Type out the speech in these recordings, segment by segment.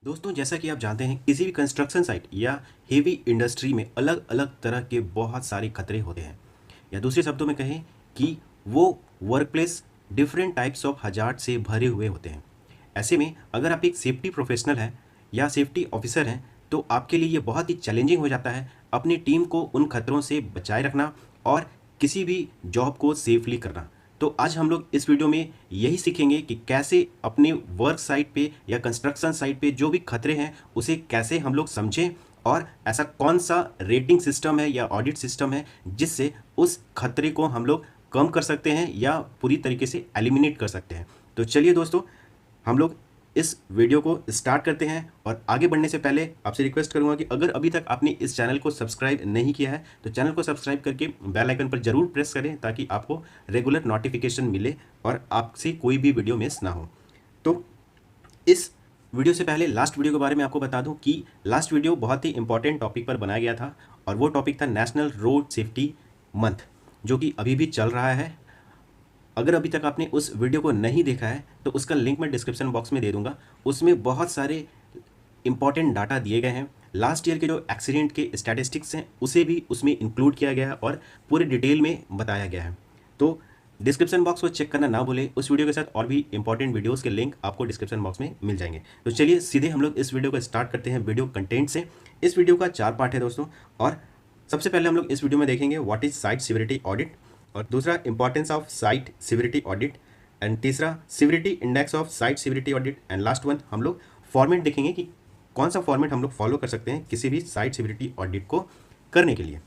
दोस्तों, जैसा कि आप जानते हैं, किसी भी कंस्ट्रक्शन साइट या हेवी इंडस्ट्री में अलग अलग तरह के बहुत सारे खतरे होते हैं, या दूसरे शब्दों में कहें कि वो work place different types of hazard से भरे हुए होते हैं। ऐसे में अगर आप एक सेफ्टी प्रोफेशनल हैं या सेफ्टी ऑफिसर हैं, तो आपके लिए ये बहुत ही चैलेंजिंग हो जाता है अपनी टीम को उन खतरों से बचाए रखना और किसी भी जॉब को सेफली करना। तो आज हम लोग इस वीडियो में यही सीखेंगे कि कैसे अपने वर्क साइट पे या कंस्ट्रक्शन साइट पे जो भी खतरे हैं उसे कैसे हम लोग समझें, और ऐसा कौन सा रेटिंग सिस्टम है या ऑडिट सिस्टम है जिससे उस खतरे को हम लोग कम कर सकते हैं या पूरी तरीके से एलिमिनेट कर सकते हैं। तो चलिए दोस्तों, हम लोग इस वीडियो को स्टार्ट करते हैं। और आगे बढ़ने से पहले आपसे रिक्वेस्ट करूंगा कि अगर अभी तक आपने इस चैनल को सब्सक्राइब नहीं किया है तो चैनल को सब्सक्राइब करके बेल आइकन पर जरूर प्रेस करें, ताकि आपको रेगुलर नोटिफिकेशन मिले और आपसे कोई भी वीडियो मिस ना हो। तो इस वीडियो से पहले लास्ट वीडियो के बारे में आपको बता दूं कि लास्ट वीडियो बहुत ही इंपॉर्टेंट टॉपिक पर बनाया गया था, और वो टॉपिक था नेशनल रोड सेफ्टी मंथ, जो कि अभी भी चल रहा है। अगर अभी तक आपने उस वीडियो को नहीं देखा है तो उसका लिंक मैं डिस्क्रिप्शन बॉक्स में दे दूंगा। उसमें बहुत सारे इंपॉर्टेंट डाटा दिए गए हैं। लास्ट ईयर के जो एक्सीडेंट के स्टैटिस्टिक्स हैं उसे भी उसमें इंक्लूड किया गया है और पूरे डिटेल में बताया गया है। तो डिस्क्रिप्शन बॉक्स को चेक करना ना भूलें। उस वीडियो के साथ और भी इंपॉर्टेंट वीडियोस के लिंक आपको डिस्क्रिप्शन बॉक्स में मिल जाएंगे। तो चलिए सीधे हम लोग इस वीडियो को स्टार्ट करते हैं वीडियो कंटेंट से। इस वीडियो का 4 पार्ट है दोस्तों, और सबसे पहले हम लोग इस वीडियो में देखेंगे what is site severity audit, और दूसरा importance of site severity audit, and तीसरा severity index of site severity audit, and last one हम लोग फॉर्मेट देखेंगे कि कौन सा फॉर्मेट हम लोग फॉलो कर सकते हैं किसी भी साइट सिविरिटी ऑडिट को करने के लिए।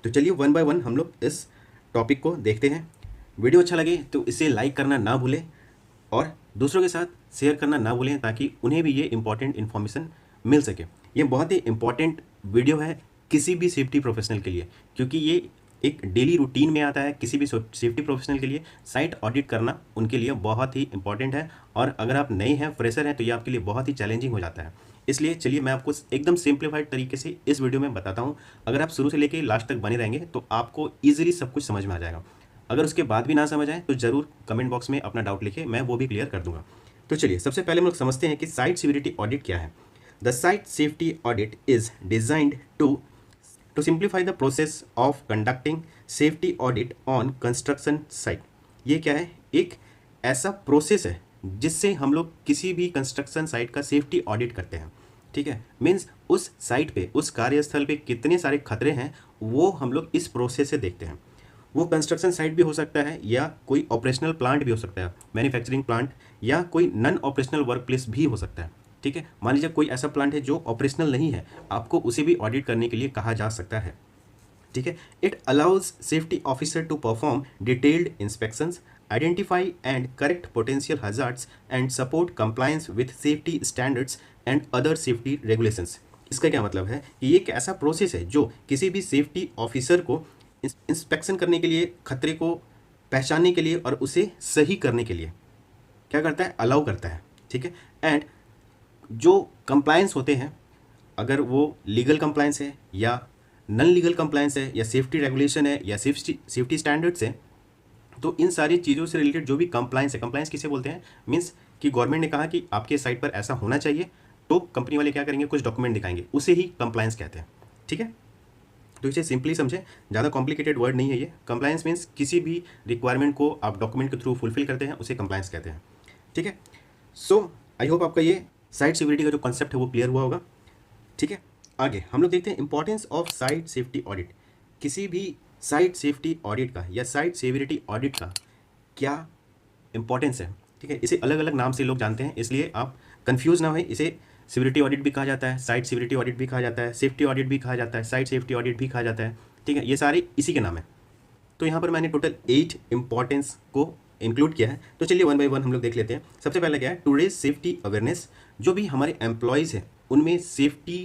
तो चलिए वन बाय वन हम लोग इस टॉपिक को देखते हैं। वीडियो अच्छा लगे तो इसे लाइक करना ना भूलें और दूसरों के साथ शेयर करना ना भूलें, ताकि उन्हें भी ये इंपॉर्टेंट इन्फॉर्मेशन मिल सके। ये बहुत ही इंपॉर्टेंट वीडियो है किसी भी सेफ्टी प्रोफेशनल के लिए, क्योंकि ये एक डेली रूटीन में आता है। किसी भी सेफ्टी प्रोफेशनल के लिए साइट ऑडिट करना उनके लिए बहुत ही इंपॉर्टेंट है, और अगर आप नए हैं, फ्रेशर हैं, तो ये आपके लिए बहुत ही चैलेंजिंग हो जाता है। इसलिए चलिए मैं आपको एकदम सिंप्लीफाइड तरीके से इस वीडियो में बताता हूँ। अगर आप शुरू से लेकर लास्ट तक बने रहेंगे तो आपको ईजिली सब कुछ समझ में आ जाएगा। अगर उसके बाद भी ना समझ आए तो ज़रूर कमेंट बॉक्स में अपना डाउट लिखे, मैं वो भी क्लियर कर दूंगा। तो चलिए सबसे पहले हम लोग समझते हैं कि साइट सिविरिटी ऑडिट क्या है। The site safety audit is designed to simplify the process of conducting safety audit on construction site. ये क्या है? एक ऐसा प्रोसेस है जिससे हम लोग किसी भी कंस्ट्रक्शन साइट का सेफ्टी ऑडिट करते हैं। ठीक है, मीन्स उस साइट पे, उस कार्यस्थल पे कितने सारे खतरे हैं वो हम लोग इस प्रोसेस से देखते हैं। वो कंस्ट्रक्शन साइट भी हो सकता है या कोई ऑपरेशनल प्लांट भी हो सकता है, मैन्युफैक्चरिंग प्लांट, या कोई नॉन ऑपरेशनल वर्क प्लेस भी हो सकता है। ठीक है, मान लीजिए कोई ऐसा प्लांट है जो ऑपरेशनल नहीं है, आपको उसे भी ऑडिट करने के लिए कहा जा सकता है। ठीक है, it allows safety officer to perform detailed inspections, identify and correct potential hazards and support compliance with safety standards and other safety regulations. इसका क्या मतलब है कि ये एक ऐसा प्रोसेस है जो किसी भी सेफ्टी ऑफिसर को इंस्पेक्शन करने के लिए, खतरे को पहचानने के लिए और उसे सही करने के लिए क्या करता है? अलाउ करता है। ठीक है, एंड जो कंप्लायंस होते हैं, अगर वो लीगल कंप्लायंस है या नॉन लीगल कंप्लायंस है या सेफ्टी रेगुलेशन है या सेफ्टी स्टैंडर्ड्स है, तो इन सारी चीज़ों से रिलेटेड जो भी कंप्लायंस है, कंप्लायंस किसे बोलते हैं? मीन्स कि गवर्नमेंट ने कहा कि आपके साइट पर ऐसा होना चाहिए, तो कंपनी वाले क्या करेंगे? कुछ डॉक्यूमेंट दिखाएंगे, उसे ही कंप्लायंस कहते हैं। ठीक है, तो इसे सिंपली समझें, ज़्यादा कॉम्प्लिकेटेड वर्ड नहीं है ये। कंप्लायंस मीन्स किसी भी रिक्वायरमेंट को आप डॉक्यूमेंट के थ्रू फुलफिल करते हैं, उसे कंप्लायंस कहते हैं। ठीक है, सो आई होप आपका ये साइट सिक्योरिटी का जो कॉन्सेप्ट है वो क्लियर हुआ होगा। ठीक है, आगे हम लोग देखते हैं importance of site safety audit. किसी भी साइट सेफ्टी ऑडिट का या साइट सिक्योरिटी ऑडिट का क्या इंपॉर्टेंस है। ठीक है, इसे अलग अलग नाम से लोग जानते हैं, इसलिए आप कंफ्यूज ना हो। इसे सिक्योरिटी ऑडिट भी कहा जाता है, साइट सिक्योरिटी ऑडिट भी कहा जाता है, सेफ्टी ऑडिट भी कहा जाता है, साइट सेफ्टी ऑडिट भी कहा जाता है। ठीक है, ये सारे इसी के नाम है। तो यहाँ पर मैंने टोटल 8 इंपॉर्टेंस को इंक्लूड किया है। तो चलिए वन बाय वन हम लोग देख लेते हैं। सबसे पहले क्या है? To raise safety awareness. जो भी हमारे एम्प्लॉयज़ हैं उनमें सेफ्टी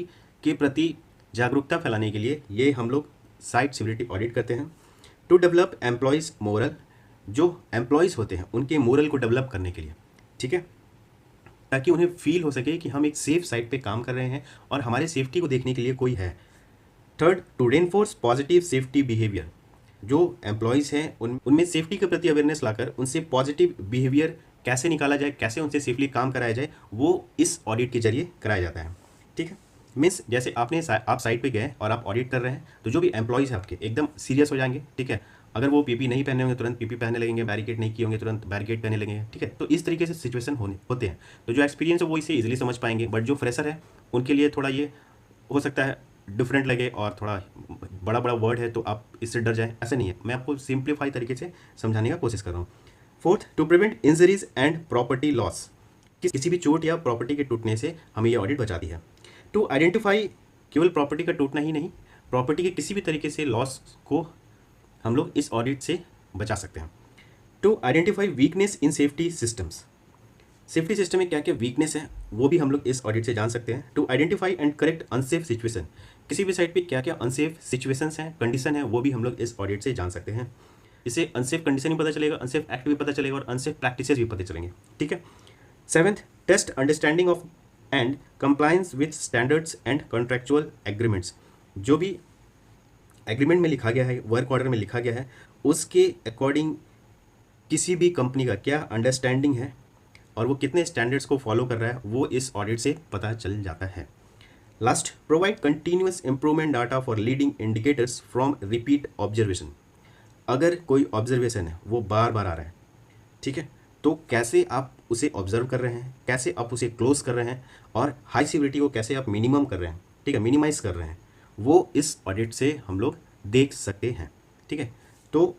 के प्रति जागरूकता फैलाने के लिए ये हम लोग साइट सिक्योरिटी ऑडिट करते हैं। To develop employees morale. जो एम्प्लॉयज़ होते हैं उनके मोरल को डेवलप करने के लिए, ठीक है, ताकि उन्हें फील हो सके कि हम एक सेफ साइट पे काम कर रहे हैं और हमारे सेफ्टी को देखने के लिए कोई है। Third, to reinforce positive safety behaviour. जो एम्प्लॉयज़ हैं उनमें सेफ्टी के प्रति अवेयरनेस लाकर उनसे पॉजिटिव बिहेवियर कैसे निकाला जाए, कैसे उनसे सेफली काम कराया जाए, वो इस ऑडिट के जरिए कराया जाता है। ठीक है, मीन्स जैसे आप साइट पे गए और आप ऑडिट कर रहे हैं, तो जो भी एम्प्लॉयज़ हैं आपके एकदम सीरियस हो जाएंगे। ठीक है, अगर वो पीपी नहीं पहने होंगे तुरंत पीपी पहनने लगेंगे, बैरिकेड नहीं किए होंगे तुरंत बैरिकेड पहने लगेंगे। ठीक है, तो इस तरीके से सिचुएशन होते हैं। तो जो एक्सपीरियंस है वो इसे इजीली समझ पाएंगे, बट जो फ्रेशर है उनके लिए थोड़ा ये हो सकता है डिफरेंट लगे और थोड़ा बड़ा बड़ा वर्ड है तो आप इससे डर जाएं, ऐसा नहीं है। मैं आपको सिंप्लीफाई तरीके से समझाने का कोशिश कर रहा हूँ। Fourth, to prevent injuries and property loss, किसी भी चोट या प्रॉपर्टी के टूटने से हमें ये ऑडिट बचाती है। टू आइडेंटिफाई, केवल प्रॉपर्टी का टूटना ही नहीं, प्रॉपर्टी के किसी भी तरीके से लॉस को हम लोग इस ऑडिट से बचा सकते हैं। To identify weakness in safety systems, safety system में क्या क्या वीकनेस है वो भी हम लोग इस ऑडिट से जान सकते हैं। To identify and correct unsafe situation, किसी भी साइट पे क्या क्या अनसेफ सिचुएशंस हैं, कंडीशन है, वो भी हम लोग इस ऑडिट से जान सकते हैं। इससे अनसेफ कंडीशन भी पता चलेगा, अनसेफ एक्ट भी पता चलेगा और अनसेफ प्रैक्टिसेस भी पता चलेंगे। ठीक है। Seventh, test understanding of and compliance with standards and contractual agreements, जो भी एग्रीमेंट में लिखा गया है, वर्क ऑर्डर में लिखा गया है, उसके अकॉर्डिंग किसी भी कंपनी का क्या अंडरस्टैंडिंग है और वो कितने स्टैंडर्ड्स को फॉलो कर रहा है, वो इस ऑडिट से पता चल जाता है। Last, provide continuous improvement data for leading indicators from repeat observation, अगर कोई ऑब्जर्वेशन है वो बार बार आ रहा है, ठीक है, तो कैसे आप उसे ऑब्जर्व कर रहे हैं, कैसे आप उसे क्लोज कर रहे हैं और हाई सिविरिटी को कैसे आप मिनिमम कर रहे हैं, ठीक है, मिनिमाइज कर रहे हैं, वो इस ऑडिट से हम लोग देख सकते हैं। ठीक है, तो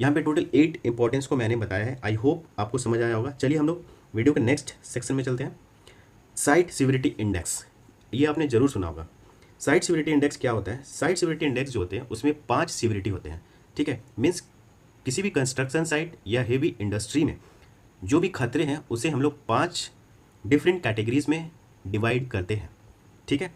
यहाँ पे टोटल 8 इंपॉर्टेंस को मैंने बताया है। आई होप आपको समझ आया होगा। चलिए हम लोग वीडियो के नेक्स्ट सेक्शन में चलते हैं। साइट सिविरिटी इंडेक्स, ये आपने जरूर सुना होगा। साइट सिविरिटी इंडेक्स क्या होता है? साइट सिविरिटी इंडेक्स जो होते हैं उसमें 5 सिविरिटी होते हैं। ठीक है, मीन्स किसी भी कंस्ट्रक्शन साइट या हेवी इंडस्ट्री में जो भी खतरे हैं उसे हम लोग 5 डिफरेंट कैटेगरीज में डिवाइड करते हैं। ठीक है,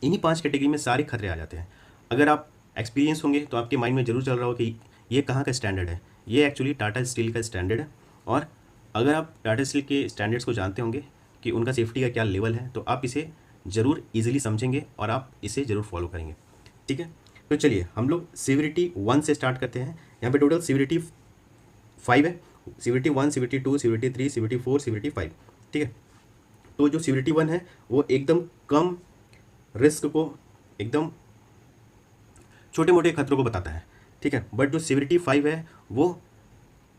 इन्हीं 5 कैटेगरी में सारे खतरे आ जाते हैं। अगर आप एक्सपीरियंस होंगे तो आपके माइंड में जरूर चल रहा हो कि ये कहाँ का स्टैंडर्ड है। ये एक्चुअली टाटा स्टील का स्टैंडर्ड है, और अगर आप टाटा स्टील के स्टैंडर्ड्स को जानते होंगे कि उनका सेफ्टी का क्या लेवल है, तो आप इसे ज़रूर ईजिली समझेंगे और आप इसे ज़रूर फॉलो करेंगे। ठीक है, तो चलिए हम लोग सिविरिटी 1 से स्टार्ट करते हैं। यहाँ पे टोटल सिविरिटी 5 है। Severity 1, severity 2, severity 3, severity 4, severity 5। ठीक है, तो जो सिविरिटी 1 है वो एकदम कम रिस्क को, एकदम छोटे मोटे खतरों को बताता है। ठीक है, बट जो सिविरिटी 5 है वो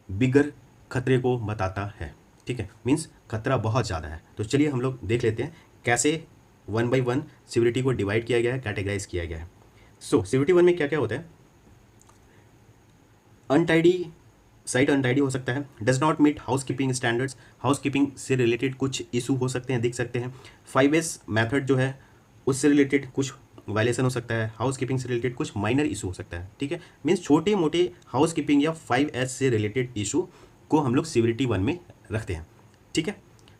बिगर खतरे को बताता है। ठीक है, मीन्स खतरा बहुत ज़्यादा है। तो चलिए हम लोग देख लेते हैं कैसे 1 बाई 1 सिविरिटी को डिवाइड किया गया है, कैटेगराइज किया गया है। सो सिविरिटी 1 में क्या क्या होता है? अनटाइडी, साइट अनटाइडी हो सकता है। Does not meat house keeping standards, house keeping से रिलेटेड कुछ इशू हो सकते हैं, दिख सकते हैं। 5S मेथड जो है उससे रिलेटेड कुछ वायलेशन हो सकता है। हाउस कीपिंग से रिलेटेड कुछ माइनर इशू हो सकता है। ठीक है, मीन्स छोटे मोटे हाउस कीपिंग या 5S से रिलेटेड इशू को हम लोग सिविरिटी 1 में रखते हैं। ठीक है,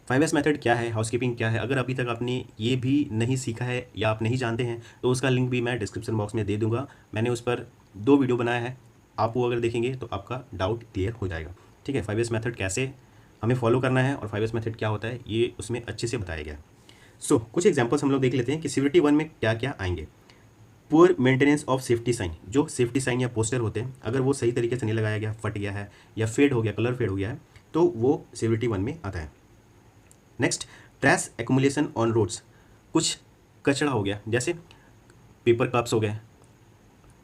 5S मेथड क्या है, हाउस कीपिंग क्या है, अगर अभी तक आपने ये भी नहीं सीखा है या आप नहीं जानते हैं तो उसका लिंक भी मैं डिस्क्रिप्शन बॉक्स में दे दूंगा। मैंने उस पर 2 वीडियो बनाया है, आप वो अगर देखेंगे तो आपका डाउट क्लियर हो जाएगा। ठीक है, 5S मेथड कैसे हमें फॉलो करना है और 5S मेथड क्या होता है ये उसमें अच्छे से बताया गया है। सो कुछ एग्जांपल्स हम लोग देख लेते हैं कि सिविरिटी 1 में क्या क्या आएंगे। Poor maintenance of safety sign, जो सेफ्टी साइन या पोस्टर होते हैं अगर वो सही तरीके से नहीं लगाया गया, फट गया है या फेड हो गया, कलर फेड हो गया है, तो वो सिविरिटी 1 में आता है। Next, trash accumulation on roads, कुछ कचरा हो गया, जैसे पेपर कप्स हो गए,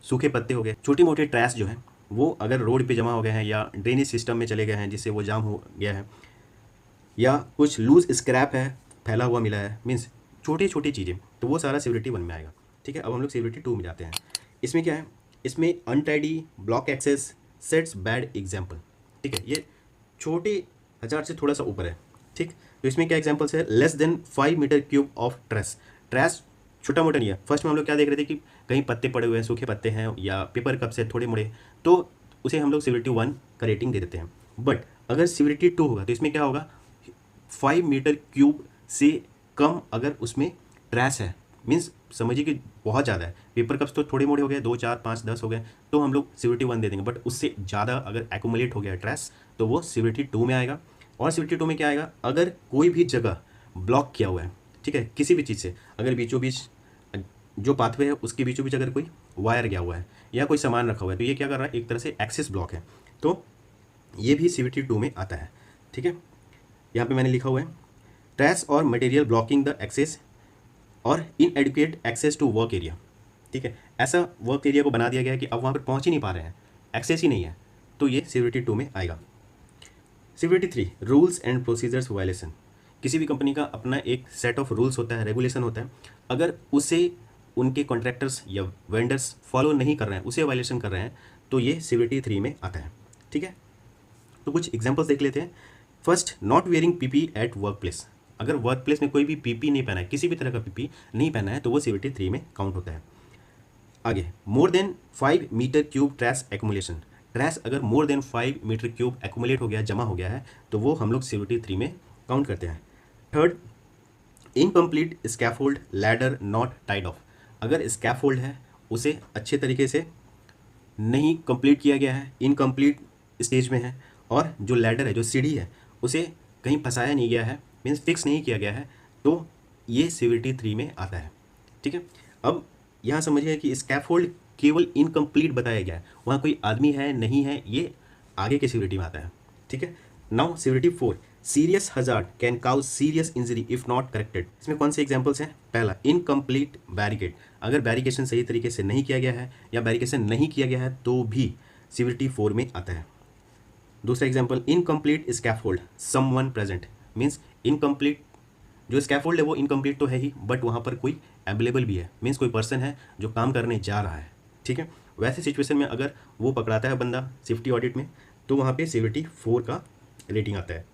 सूखे पत्ते हो गए, छोटी मोटी ट्रैश जो है वो अगर रोड पे जमा हो गए हैं या ड्रेनेज सिस्टम में चले गए हैं जिससे वो जाम हो गया है, या कुछ लूज स्क्रैप है फैला हुआ मिला है, मीन्स छोटी छोटी चीज़ें, तो वो सारा सिविरिटी 1 में आएगा। ठीक है, अब हम लोग सिविरिटी 2 में जाते हैं। इसमें क्या है? इसमें untidy, block access, sets bad example. ठीक है, ये छोटे 1000 से थोड़ा सा ऊपर है। ठीक, तो इसमें क्या एग्जाम्पल्स है? Less than 5 metre cube of trash, trash छोटा मोटा नहीं है। फर्स्ट में हम लोग क्या देख रहे थे कि कहीं पत्ते पड़े हुए हैं, सूखे पत्ते हैं या पेपर कप्स है थोड़े मोड़े, तो उसे हम लोग सिविरिटी 1 का रेटिंग दे देते हैं। बट अगर सिविरिटी 2 होगा तो इसमें क्या होगा? 5 मीटर क्यूब से कम अगर उसमें ट्रैश है, मीन्स समझिए कि बहुत ज़्यादा है। पेपर कप्स तो थोड़े मोड़े हो गए, 2, 4, 5, 10 हो गए, तो हम लोग सिविरिटी 1 दे देंगे। बट उससे ज़्यादा अगर एक्यूमुलेट हो गया ट्रैश तो वो सिविरिटी 2 में आएगा। और सिविरिटी 2 में क्या आएगा? अगर कोई भी जगह ब्लॉक किया हुआ है, ठीक है, किसी भी चीज़ से, अगर बीचों बीच जो पाथवे है उसके बीचों बीच अगर कोई वायर गया हुआ है या कोई सामान रखा हुआ है, तो ये क्या कर रहा है? एक तरह से एक्सेस ब्लॉक है, तो ये भी सिविरिटी 2 में आता है। ठीक है, यहाँ पे मैंने लिखा हुआ है ट्रैश और मटेरियल ब्लॉकिंग द एक्सेस और inadequate access to work area. ठीक है, ऐसा वर्क एरिया को बना दिया गया है कि अब वहाँ पर पहुँच ही नहीं पा रहे हैं, एक्सेस ही नहीं है, तो ये सिविलिटी 2 में आएगा। Civility 3 rules and procedures violation. किसी भी कंपनी का अपना एक सेट ऑफ रूल्स होता है, रेगुलेशन होता है, अगर उसे उनके कॉन्ट्रैक्टर्स या वेंडर्स फॉलो नहीं कर रहे हैं, उसे वायलेशन कर रहे हैं, तो ये सिविलिटी 3 में आता है। ठीक है, तो कुछ एग्जांपल्स देख लेते हैं। First, not wearing PP at work place. अगर वर्क प्लेस में कोई भी पीपी नहीं पहना है, किसी भी तरह का पीपी नहीं पहना है, तो वो सिविलिटी 3 में काउंट होता है। आगे, more than 5 metre cube trash accumulation. Trash अगर more than 5 metre cube accumulate हो गया, जमा हो गया है, तो वो हम लोग सिविलिटी 3 में काउंट करते हैं। Third, incomplete scaffold ladder not Tide of. अगर स्कैफोल्ड है उसे अच्छे तरीके से नहीं कंप्लीट किया गया है, इनकम्प्लीट स्टेज में है, और जो लैडर है, जो सीढ़ी है, उसे कहीं फंसाया नहीं गया है, मीन्स फिक्स नहीं किया गया है, तो ये सिविलिटी 3 में आता है। ठीक है, अब यहाँ समझिए कि स्कैफोल्ड केवल इनकम्प्लीट बताया गया है, वहाँ कोई आदमी है नहीं है, ये आगे के सिविलिटी में आता है। ठीक है, now severity 4 serious hazard can cause serious injury if not corrected. इसमें कौन से एग्जांपल्स हैं? पहला, इनकम्प्लीट बैरिकेड। अगर बैरिकेशन सही तरीके से नहीं किया गया है या बैरिकेशन नहीं किया गया है तो भी सिविलिटी 4 में आता है। दूसरा example, incomplete scaffold someone present, means incomplete जो स्कैफोल्ड है वो इनकम्प्लीट तो है ही, बट वहाँ पर कोई अवेलेबल भी है, मीन्स कोई पर्सन है जो काम करने जा रहा है। ठीक है, वैसे सिचुएशन में अगर वो पकड़ाता है बंदा सेफ्टी ऑडिट में, तो वहाँ पे सिविलिटी 4 का रेटिंग आता है।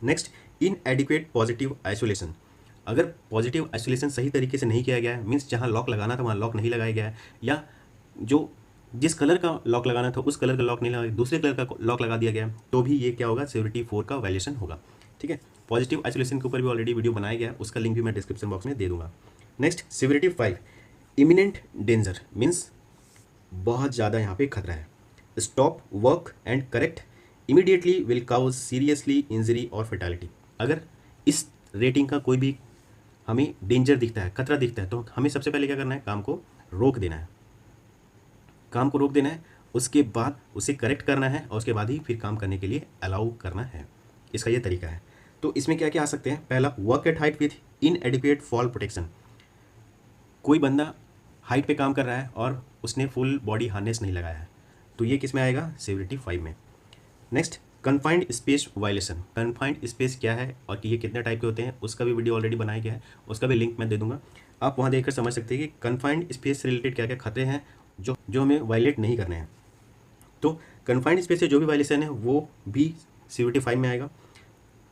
Next, इनएडिक्वेट positive isolation. अगर पॉजिटिव आइसोलेशन सही तरीके से नहीं किया गया है, मीन्स जहाँ लॉक लगाना था वहाँ लॉक नहीं लगाया गया है, या जो जिस कलर का लॉक लगाना था उस कलर का लॉक नहीं लगाया, दूसरे कलर का लॉक लगा दिया गया, तो भी ये क्या होगा? सिविलिटी 4 का वायलेशन होगा। ठीक है, पॉजिटिव आइसोलेशन के ऊपर भी ऑलरेडी वीडियो बनाया गया है, उसका लिंक भी मैं डिस्क्रिप्शन बॉक्स में दे दूंगा। Next, severity 5 imminent danger, means बहुत ज़्यादा यहाँ पे खतरा है। Stop work and correct immediately will cause seriously injury और फेटालिटी। अगर इस रेटिंग का कोई भी हमें डेंजर दिखता है, खतरा दिखता है, तो हमें सबसे पहले क्या करना है? काम को रोक देना है, काम को रोक देना है, उसके बाद उसे करेक्ट करना है, और उसके बाद ही फिर काम करने के लिए अलाउ करना है। इसका ये तरीका है। तो इसमें क्या क्या आ सकते हैं? पहला, work at height with इनएडिक्वेट fall protection. कोई बंदा हाइट पे काम कर रहा है और उसने फुल बॉडी हार्नेस नहीं लगाया है, तो ये किस में आएगा? सिविलिटी 5 में। Next, confined space violation. Confined space क्या है और कि ये कितने टाइप के होते हैं, उसका भी वीडियो ऑलरेडी बनाया गया है, उसका भी लिंक मैं दे दूंगा, आप वहाँ देखकर समझ सकते हैं कि कन्फाइंड स्पेस से रिलेटेड क्या क्या खतरे हैं जो हमें वायलेट नहीं करने हैं। तो कन्फाइंड स्पेस से जो भी वायलेशन है वो भी सिविलिटी 5 में आएगा।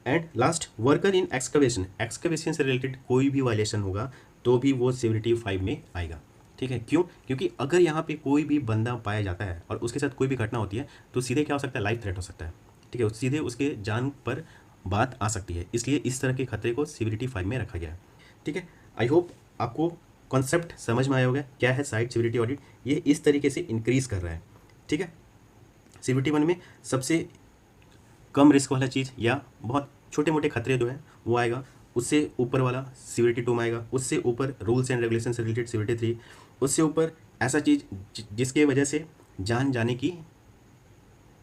And last, worker in excavation. Excavation से रिलेटेड कोई भी वायलेशन होगा तो भी वो सिविलिटी 5 में आएगा। ठीक है, क्यों? क्योंकि अगर यहाँ पे कोई भी बंदा पाया जाता है और उसके साथ कोई भी घटना होती है, तो सीधे क्या हो सकता है? लाइफ थ्रेट हो सकता है। ठीक है, सीधे उसके जान पर बात आ सकती है, इसलिए इस तरह के खतरे को सिविलिटी 5 में रखा गया है। ठीक है, आई होप आपको कॉन्सेप्ट समझ में आया होगा क्या है साइट सिविलिटी ऑडिट। ये इस तरीके से इंक्रीज़ कर रहा है। ठीक है, सिविलिटी 1 में सबसे कम रिस्क वाला चीज़ या बहुत छोटे मोटे खतरे जो है वो आएगा, उससे ऊपर वाला सिविलिटी 2 में आएगा, उससे ऊपर रूल्स एंड रेगुलेशन से रिलेटेड सिविलिटी 3, उससे ऊपर ऐसा चीज़ जिसके वजह से जान जाने की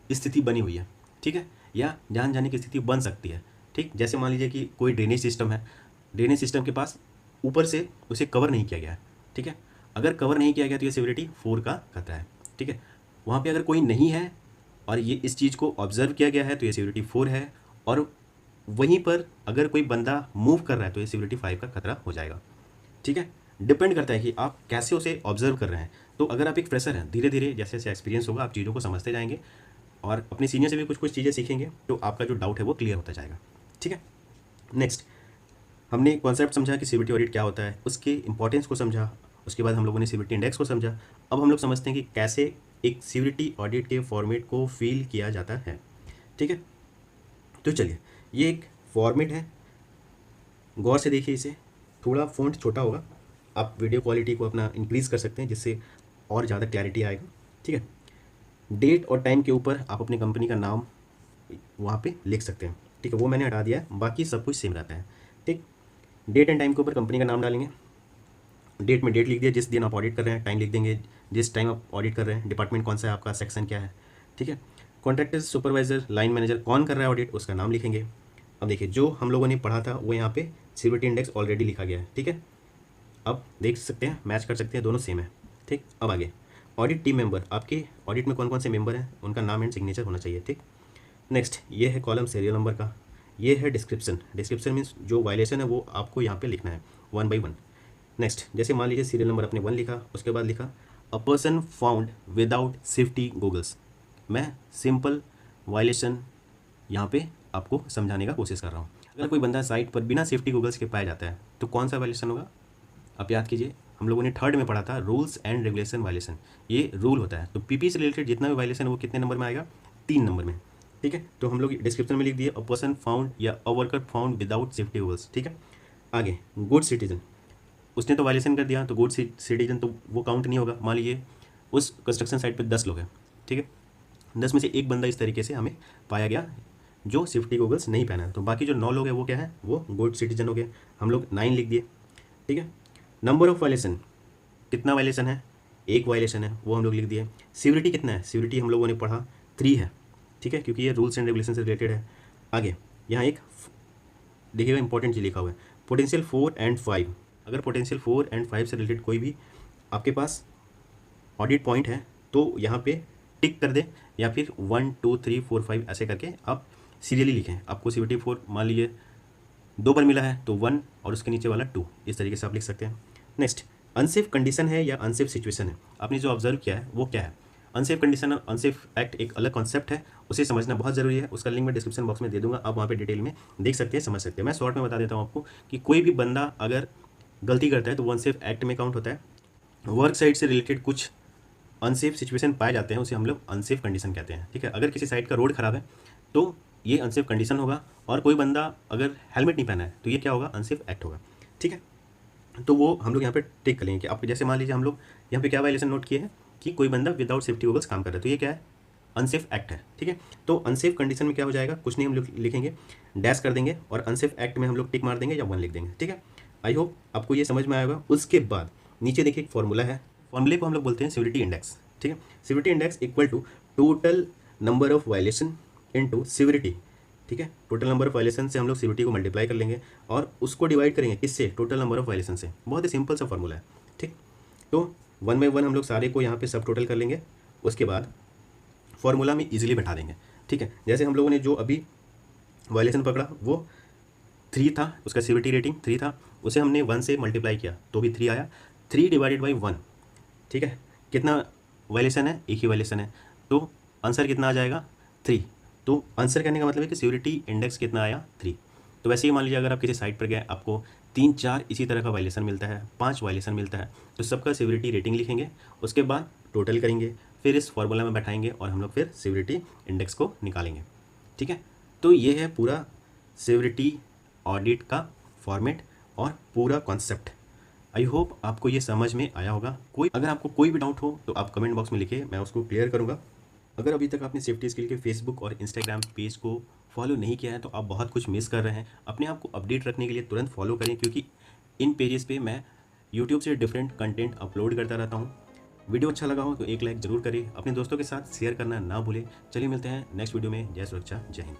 स्थिति बनी हुई है। ठीक है, या जान जाने की स्थिति बन सकती है। ठीक, जैसे मान लीजिए कि कोई ड्रेनेज सिस्टम है, ड्रेनेज सिस्टम के पास ऊपर से उसे कवर नहीं किया गया है। ठीक है, अगर कवर नहीं किया गया तो ये सिविलिटी 4 का खतरा है। ठीक है, वहाँ पे अगर कोई नहीं है और ये इस चीज़ को ऑब्जर्व किया गया है तो ये सिविलिटी 4 है, और वहीं पर अगर कोई बंदा मूव कर रहा है तो ये सिविलिटी 5 का खतरा हो जाएगा। ठीक है, डिपेंड करता है कि आप कैसे उसे ऑब्जर्व कर रहे हैं। तो अगर आप एक फ्रेशर हैं, धीरे धीरे जैसे जैसे एक्सपीरियंस होगा आप चीज़ों को समझते जाएंगे और अपने सीनियर से भी कुछ कुछ चीज़ें सीखेंगे, तो आपका जो डाउट है वो क्लियर होता जाएगा। ठीक है, नेक्स्ट हमने कॉन्सेप्ट समझा कि सिविलिटी ऑडिट क्या होता है, उसके इंपॉर्टेंस को समझा, उसके बाद हम लोगों ने सिविलिटी इंडेक्स को समझा। अब हम लोग समझते हैं कि कैसे एक सिविलिटी ऑडिट के फॉर्मेट को फिल किया जाता है। ठीक है, तो चलिए, ये एक फॉर्मेट है, गौर से देखिए इसे, थोड़ा फ़ॉन्ट छोटा होगा, आप वीडियो क्वालिटी को अपना इंक्रीज़ कर सकते हैं जिससे और ज़्यादा क्लैरिटी आएगा। ठीक है, डेट और टाइम के ऊपर आप अपनी कंपनी का नाम वहाँ पे लिख सकते हैं। ठीक है, वो मैंने हटा दिया है, बाकी सब कुछ सेम रहता है। ठीक, डेट एंड टाइम के ऊपर कंपनी का नाम डालेंगे, डेट में डेट लिख दिया जिस दिन आप ऑडिट कर रहे हैं, टाइम लिख देंगे जिस टाइम आप ऑडिट कर रहे हैं, डिपार्टमेंट कौन सा है आपका, सेक्शन क्या है। ठीक है, कॉन्ट्रैक्टर, सुपरवाइजर, लाइन मैनेजर, कौन कर रहा है ऑडिट उसका नाम लिखेंगे, अब देखिए जो हम लोगों ने पढ़ा था वो यहाँ पे सिक्योरिटी इंडेक्स ऑलरेडी लिखा गया है, ठीक है। अब देख सकते हैं, मैच कर सकते हैं, दोनों सेम है, ठीक। अब आगे ऑडिट टीम मेंबर, आपके ऑडिट में कौन कौन से मेंबर हैं उनका नाम एंड सिग्नेचर होना चाहिए, ठीक। नेक्स्ट ये है कॉलम सीरियल नंबर का। ये है डिस्क्रिप्शन, डिस्क्रिप्शन मीन्स जो वायलेशन है वो आपको यहाँ पे लिखना है 1 by 1। नेक्स्ट जैसे मान लीजिए सीरियल नंबर अपने 1 लिखा, उसके बाद लिखा a person found without safety goggles. मैं सिंपल वायलेशन यहाँ पे आपको समझाने का कोशिश कर रहा हूँ। अगर कोई बंदा साइट पर बिना सेफ्टी गूगल्स के पाया जाता है तो कौन सा वायलेशन होगा? आप याद कीजिए, हम लोगों ने थर्ड में पढ़ा था रूल्स एंड रेगुलेशन वायलेशन, ये रूल होता है। तो पीपी से रिलेटेड जितना भी वायलेशन है वो कितने नंबर में आएगा? 3 नंबर में, ठीक है। तो हम लोग डिस्क्रिप्शन में लिख दिए अ पर्सन फाउंड या a worker found without safety goggles, ठीक है। आगे गुड सिटीजन, उसने तो वायलेशन कर दिया, तो गुड सिटीजन तो वो काउंट नहीं होगा। मान लीजिए उस कंस्ट्रक्शन साइट पे 10 लोग हैं, ठीक है, 10 में से एक बंदा इस तरीके से हमें पाया गया जो सेफ्टी गूगल्स नहीं पहना है, तो बाकी जो 9 लोग हैं वो क्या है? वो गुड सिटीजन हो गए। हम लोग 9 लिख दिए, ठीक है। नंबर ऑफ वायलेशन, कितना वायलेशन है? 1 वायलेशन है, वो हम लोग लिख दिए। सिविलिटी कितना है? सिविलिटी हम लोगों ने पढ़ा 3 है, ठीक है, क्योंकि ये रूल्स एंड रेगुलेशन से रिलेटेड है। आगे यहाँ एक देखिएगा इंपॉर्टेंट चीज लिखा हुआ है, पोटेंशियल 4 and 5। अगर पोटेंशियल 4 and 5 से रिलेटेड कोई भी आपके पास ऑडिट पॉइंट है तो यहाँ पे टिक कर दें, या फिर 1 2 3 4 5 ऐसे करके आप सीरियली लिखें। आपको CVT 4 मान लीजिए 2 बार मिला है तो 1 और उसके नीचे वाला 2, इस तरीके से आप लिख सकते हैं। नेक्स्ट अनसेफ कंडीशन है या अनसेफ सिचुएशन है, आपने जो ऑब्जर्व किया है वो क्या है? अनसेफ कंडीशन और अनसेफ एक्ट एक अलग कॉन्सेप्ट है, उसे समझना बहुत ज़रूरी है। उसका लिंक मैं डिस्क्रिप्शन बॉक्स में दे दूंगा, आप वहाँ पे डिटेल में देख सकते हैं, समझ सकते हैं। मैं शॉर्ट में बता देता हूँ आपको कि कोई भी बंदा अगर गलती करता है तो वो अनसेफ एक्ट में काउंट होता है। वर्क साइट से रिलेटेड कुछ अनसेफ सिचुएशन पाए जाते हैं उसे हम लोग अनसेफ कंडीशन कहते हैं, ठीक है। अगर किसी साइट का रोड खराब है तो ये अनसेफ कंडीशन होगा, और कोई बंदा अगर हेलमेट नहीं पहना है तो ये क्या होगा? अनसेफ एक्ट होगा, ठीक है। तो वो हम लोग यहाँ पे टिक कर लेंगे कि आप जैसे मान लीजिए हम लोग यहाँ पे क्या वायलेशन नोट किए हैं कि कोई बंदा विदाउट सेफ्टी गूगल्स काम कर रहा है, तो ये क्या है? अनसेफ एक्ट है, ठीक है। तो अनसेफ कंडीशन में क्या हो जाएगा? कुछ नहीं, हम लोग लिखेंगे डैश कर देंगे, और अनसेफ एक्ट में हम लोग टिक मार देंगे या 1 लिख देंगे, ठीक है। आई होप आपको ये समझ में आएगा। उसके बाद नीचे देखिए एक फॉर्मूला है, फॉर्मूले को हम लोग बोलते हैं सिविलिटी इंडेक्स, ठीक है। Severity index equal to total number of violation into severity, ठीक है। टोटल नंबर ऑफ वायलेशन से हम लोग सिविलिटी को मल्टीप्लाई कर लेंगे और उसको डिवाइड करेंगे किससे? टोटल नंबर ऑफ वायलेशन से। बहुत ही सिंपल सा फॉर्मूला है, ठीक। तो 1 by 1 हम लोग सारे को यहाँ पे सब टोटल कर लेंगे, उसके बाद फॉर्मूला में इजीली बैठा देंगे, ठीक है। जैसे हम लोगों ने जो अभी वायलेशन पकड़ा वो 3 था, उसका सिविलिटी रेटिंग 3 था, उसे हमने 1 से मल्टीप्लाई किया तो भी 3 आया। 3 डिवाइडेड बाई 1, ठीक है। कितना वायलेशन है? एक ही वायलेशन है, तो आंसर कितना आ जाएगा? 3। तो आंसर करने का मतलब है कि सिविलिटी इंडेक्स कितना आया? 3। तो वैसे ही मान लीजिए अगर आप किसी साइट पर गए, आपको 3 4 इसी तरह का वायलेशन मिलता है, 5 वायलेशन मिलता है, तो सबका सिविलिटी रेटिंग लिखेंगे, उसके बाद टोटल करेंगे, फिर इस फॉर्मूला में बैठाएंगे और हम लोग फिर सिविलिटी इंडेक्स को निकालेंगे, ठीक है। तो ये है पूरा सिविलिटी ऑडिट का फॉर्मेट और पूरा कॉन्सेप्ट। आई होप आपको ये समझ में आया होगा। अगर आपको कोई भी डाउट हो तो आप कमेंट बॉक्स में लिखिए, मैं उसको क्लियर करूँगा। अगर अभी तक आपने सेफ्टी स्किल के फेसबुक और इंस्टाग्राम पेज को फॉलो नहीं किया है तो आप बहुत कुछ मिस कर रहे हैं। अपने आप को अपडेट रखने के लिए तुरंत फॉलो करें, क्योंकि इन पेजेस पे मैं यूट्यूब से डिफरेंट कंटेंट अपलोड करता रहता हूँ। वीडियो अच्छा लगा हो तो एक लाइक ज़रूर करें, अपने दोस्तों के साथ शेयर करना ना भूलें। चलिए मिलते हैं नेक्स्ट वीडियो में। जय सुरक्षा, जय हिंद।